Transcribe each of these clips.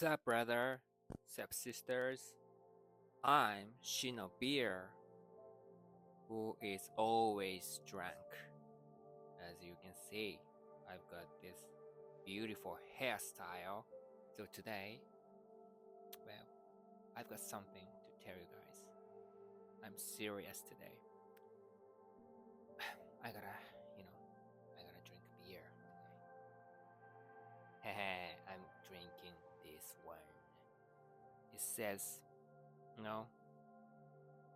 Sup, brother? Sup, sisters? I'm Shino Beer, who is always drunk. As you can see, I've got this beautiful hairstyle. So today, well, I've got something to tell you guys. I'm serious today. I gotta, you know, I gotta drink beer today. I'm drinking this one. It says, no,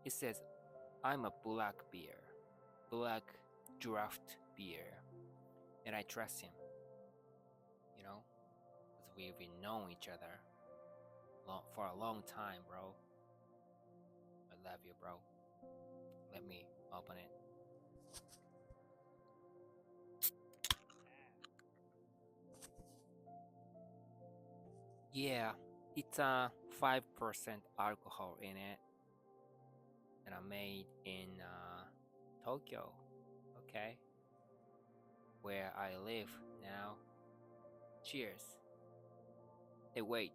it says I'm a black beer, black draft beer, and I trust him, because we've been knowing each other for a long time, bro. I love you, bro. Let me open it. Yeah, it's 5% alcohol in it, and I made in Tokyo, okay, where I live now. Cheers. Hey, wait.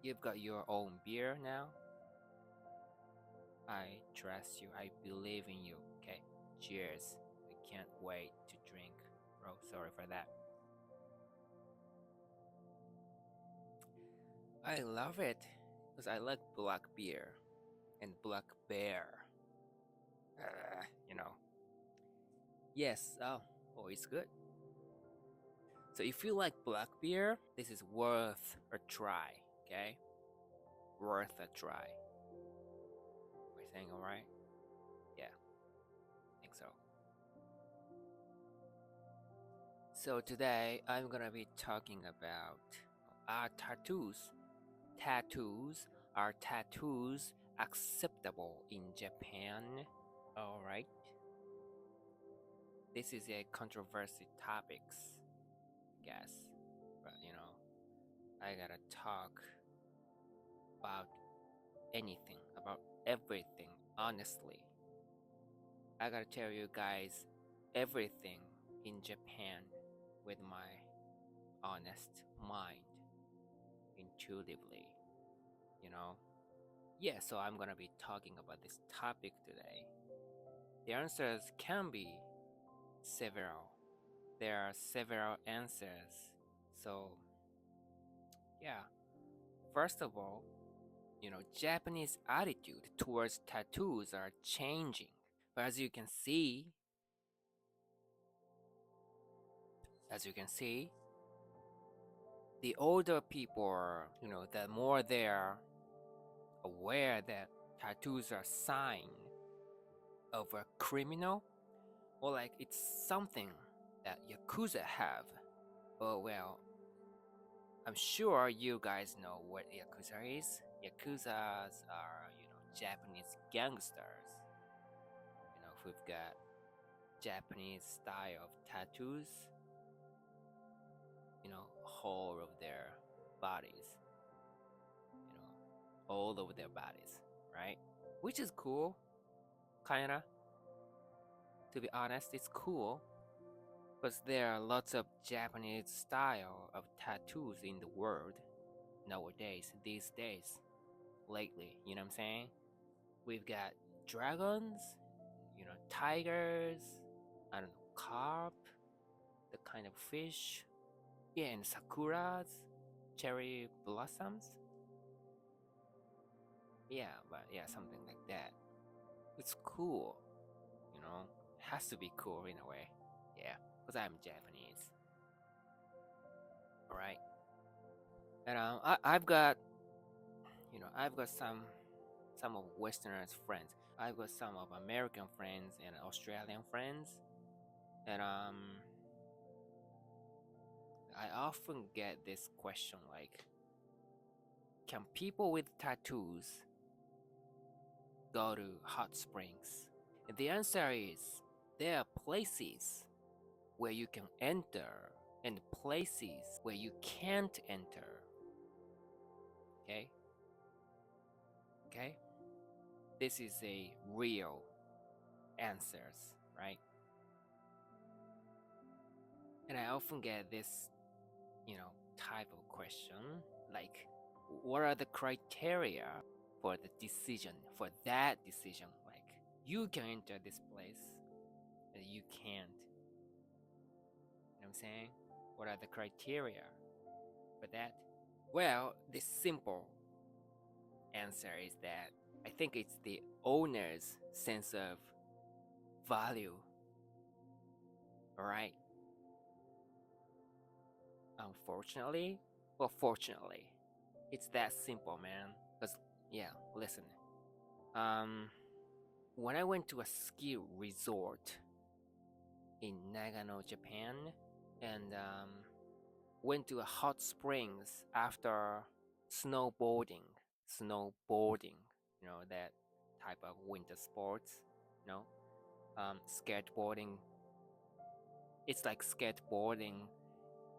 You've got your own beer now? I trust you. I believe in you. Okay, cheers. I can't wait to drink, bro. Sorry for that. I love it because I like black beer and black bear. You know. Yes, it's good. So if you like black beer, this is worth a try, okay? Worth a try. We're saying alright? Yeah, I think so. So today I'm gonna be talking about tattoos. Are tattoos acceptable in Japan? Alright. This is a controversy topics, I guess. But I gotta talk about anything, about everything, honestly. I gotta tell you guys everything in Japan with my honest mind, intuitively, you know? Yeah, so I'm gonna be talking about this topic today. The answers can be several. There are several answers. So, yeah. First of all, Japanese attitude towards tattoos are changing. But as you can see, the older people, the more they're aware that tattoos are sign of a criminal, or like it's something that Yakuza have. Oh well, I'm sure you guys know what Yakuza is. Yakuzas are, Japanese gangsters. We've got Japanese style of tattoos, whole of their bodies, all over their bodies, right? Which is cool, kinda. To be honest, it's cool because there are lots of Japanese style of tattoos in the world nowadays, these days, lately, you know what I'm saying? We've got dragons, tigers, I don't know, carp, the kind of fish, yeah, and sakuras, cherry blossoms. Yeah, but yeah, something like that. It's cool, It has to be cool in a way. Yeah, because I'm Japanese. Alright. And I've got some of Westerners friends. I've got some of American friends and Australian friends. And I often get this question like, can people with tattoos go to hot springs? And the answer is there are places where you can enter and places where you can't enter. Okay? Okay? This is a real answers, right? And I often get this, type of question. Like, what are the criteria for the decision, for that decision? Like, you can enter this place, and you can't. You know what I'm saying? What are the criteria for that? Well, the simple answer is that I think it's the owner's sense of value. All right. Unfortunately, or fortunately, it's that simple, man. Cause yeah, listen. When I went to a ski resort in Nagano, Japan, and went to a hot springs after snowboarding, snowboarding, that type of winter sports, you know, skateboarding. It's like skateboarding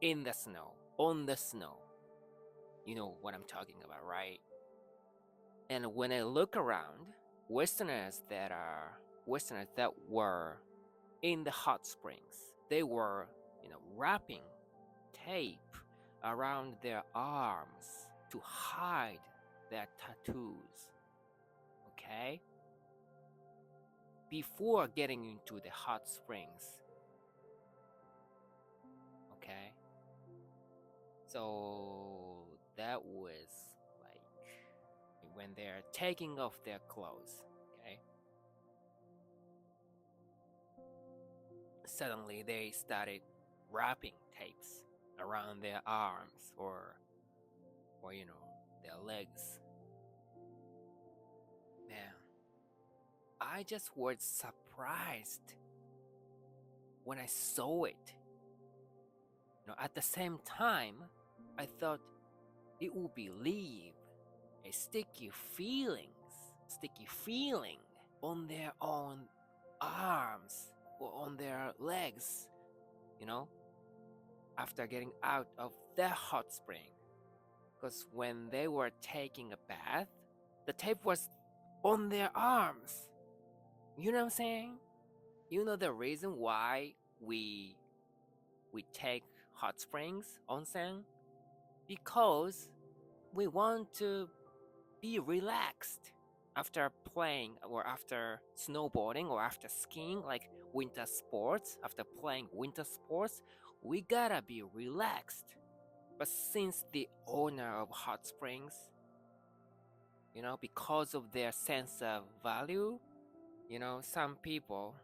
in the snow, on the snow. You know what I'm talking about, right? And when I look around, Westerners that were in the hot springs, they were, wrapping tape around their arms to hide their tattoos. Okay? Before getting into the hot springs. Okay? So that was like when they're taking off their clothes. Okay? Suddenly they started wrapping tapes around their arms or their legs. Man, I just was surprised when I saw it. At the same time, I thought it would leave a sticky feeling on their own arms or on their legs, after getting out of the hot spring. Because when they were taking a bath, the tape was on their arms. You know what I'm saying? You know the reason why we take hot springs, onsen? Because we want to be relaxed after playing or after snowboarding or after skiing, like winter sports. After playing winter sports, we gotta be relaxed. But since the owner of hot springs, because of their sense of value, some people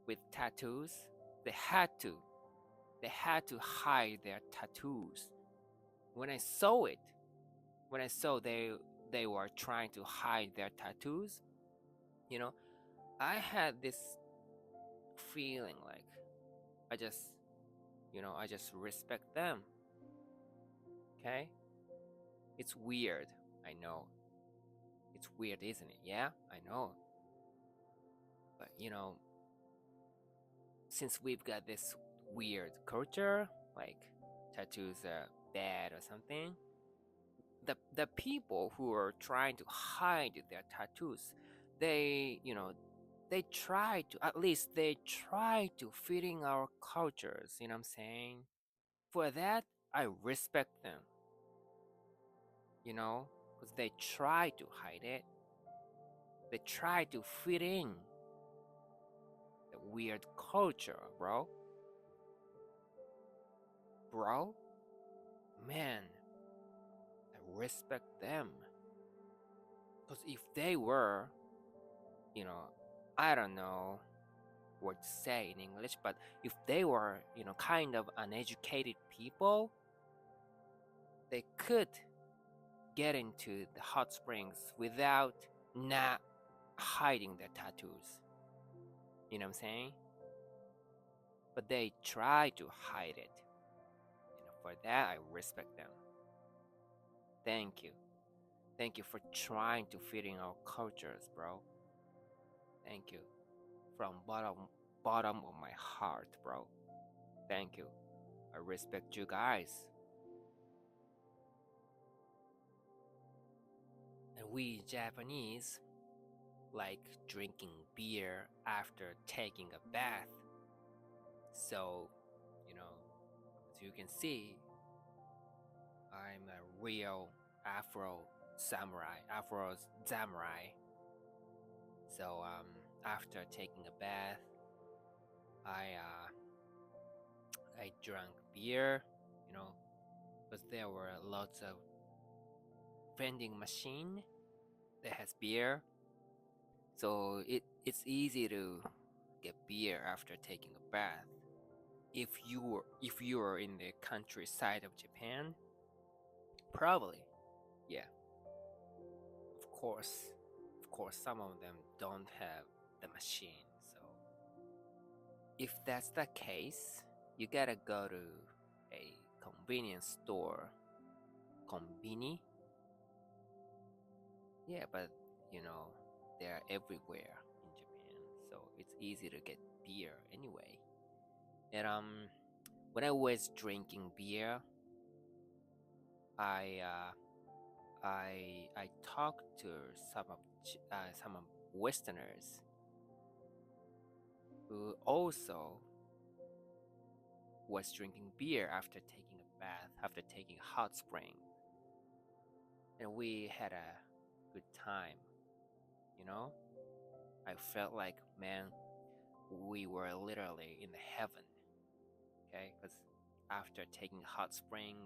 with tattoos, they had to hide their tattoos. When I saw they were trying to hide their tattoos, I had this feeling like I just respect them. Okay? It's weird, I know. It's weird, isn't it? Yeah, I know. But since we've got this weird culture, like tattoos are bad or something, the people who are trying to hide their tattoos, they try to fit in our cultures, you know what I'm saying? For that, I respect them, because they try to hide it. They try to fit in the weird culture, bro. Man, I respect them. Because if they were, I don't know what to say in English, but if they were, kind of uneducated people, they could get into the hot springs without not hiding their tattoos. You know what I'm saying? But they try to hide it. For that, I respect them. Thank you. Thank you for trying to fit in our cultures, bro. Thank you. From bottom of my heart, bro. Thank you. I respect you guys. And we Japanese like drinking beer after taking a bath. So, as you can see, I'm a real Afro samurai. So after taking a bath, I drank beer, you know, because there were lots of vending machine that has beer, so it's easy to get beer after taking a bath. If you were in the countryside of Japan, probably, yeah, of course, some of them don't have the machine. So if that's the case, you gotta go to a convenience store, konbini. Yeah, but you know, they're everywhere in Japan, so it's easy to get beer anyway. And when I was drinking beer, I I talked to some of Westerners who also was drinking beer after taking a bath, after taking a hot spring, and we had a good time. You know, I felt like, man, we were literally in heaven. Okay, because after taking hot spring,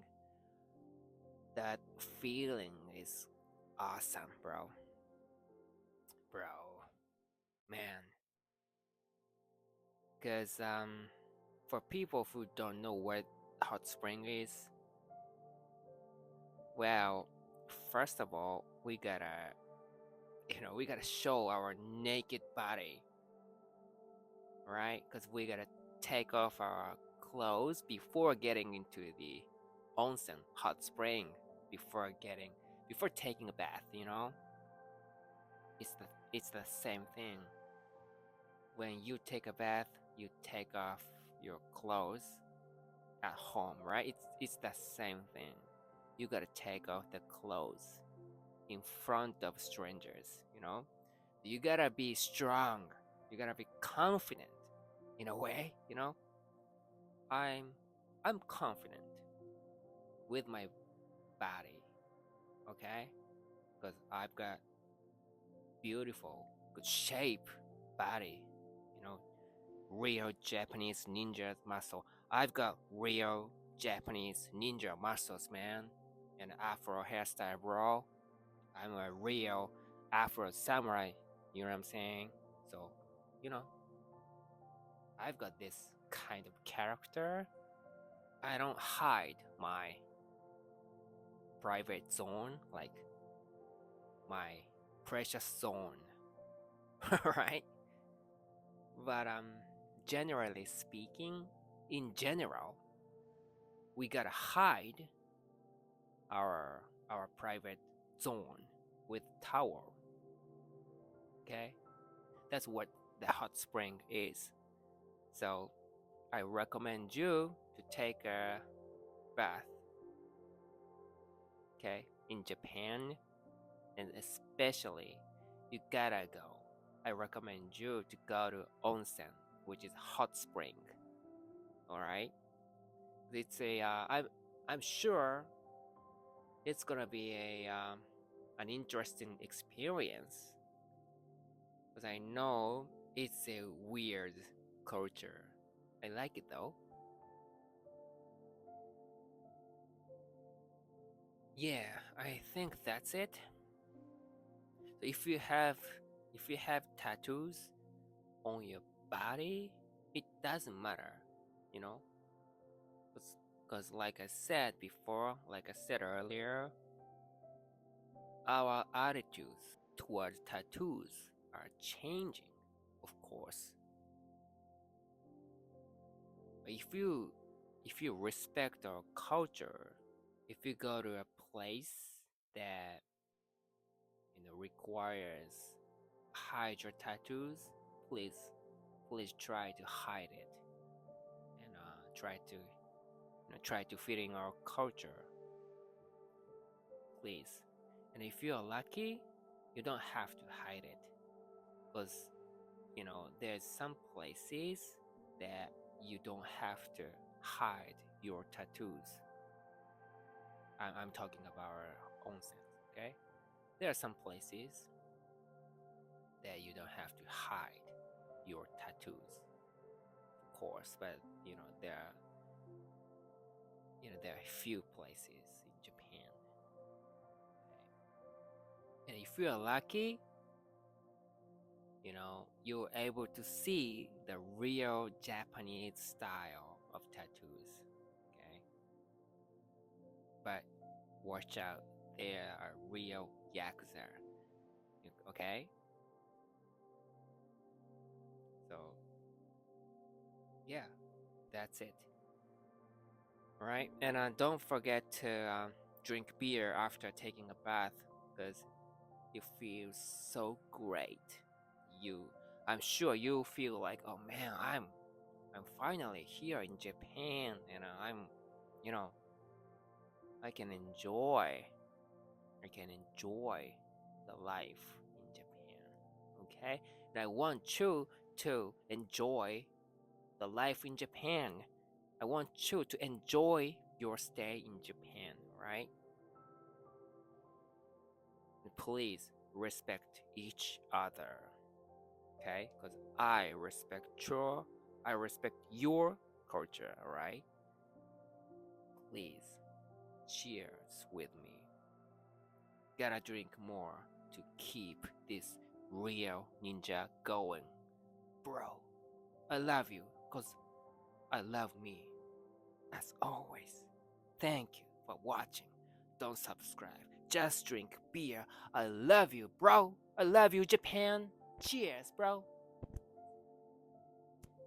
that feeling is awesome, bro, man. Because for people who don't know what hot spring is, well, first of all, we gotta show our naked body, right? Because we gotta take off our clothes before getting into the onsen hot spring, before taking a bath. It's the same thing. When you take a bath, you take off your clothes at home, right? It's the same thing. You gotta take off the clothes in front of strangers. You gotta be strong. You gotta be confident in a way. I'm confident with my body, okay? Because I've got beautiful, good shape body, you know, real Japanese ninja muscle. I've got real Japanese ninja muscles, man. And Afro hairstyle, bro. I'm a real Afro samurai. You know what I'm saying? So, you know, I've got this kind of character. I don't hide my private zone, like my precious zone, right? But generally speaking, in general, we gotta hide our private zone with towel. Okay, that's what the hot spring is. So I recommend you to take a bath. Okay, in Japan, and especially you gotta go. I recommend you to go to onsen, which is hot spring. All right, it's I'm sure it's gonna be an interesting experience, because I know it's a weird culture. I like it though. Yeah, I think that's it. So if you have tattoos on your body, it doesn't matter, you know, because like I said before, like I said earlier, our attitudes towards tattoos are changing, of course. If you respect our culture, if you go to a place that requires hide your tattoos, please try to hide it, and try to fit in our culture, please. And if you're lucky, you don't have to hide it, because there's some places that you don't have to hide your tattoos. I'm talking about our onsens, okay? There are some places that you don't have to hide your tattoos, of course, but there are few places in Japan, okay? And if you're lucky, you're able to see the real Japanese style of tattoos, okay? But watch out, there are real yakuza, okay? So yeah, that's it. All right, and don't forget to drink beer after taking a bath, because it feels so great. I'm sure you feel like, oh man, I'm finally here in Japan, and you know, I can enjoy, the life in Japan. Okay, and I want you to enjoy the life in Japan. I want you to enjoy your stay in Japan, right? And please respect each other, okay? Because I respect your culture, alright? Please, cheers with me. Gotta drink more to keep this real ninja going. Bro, I love you because I love me. As always, thank you for watching. Don't subscribe. Just drink beer. I love you, bro. I love you, Japan. Cheers, bro.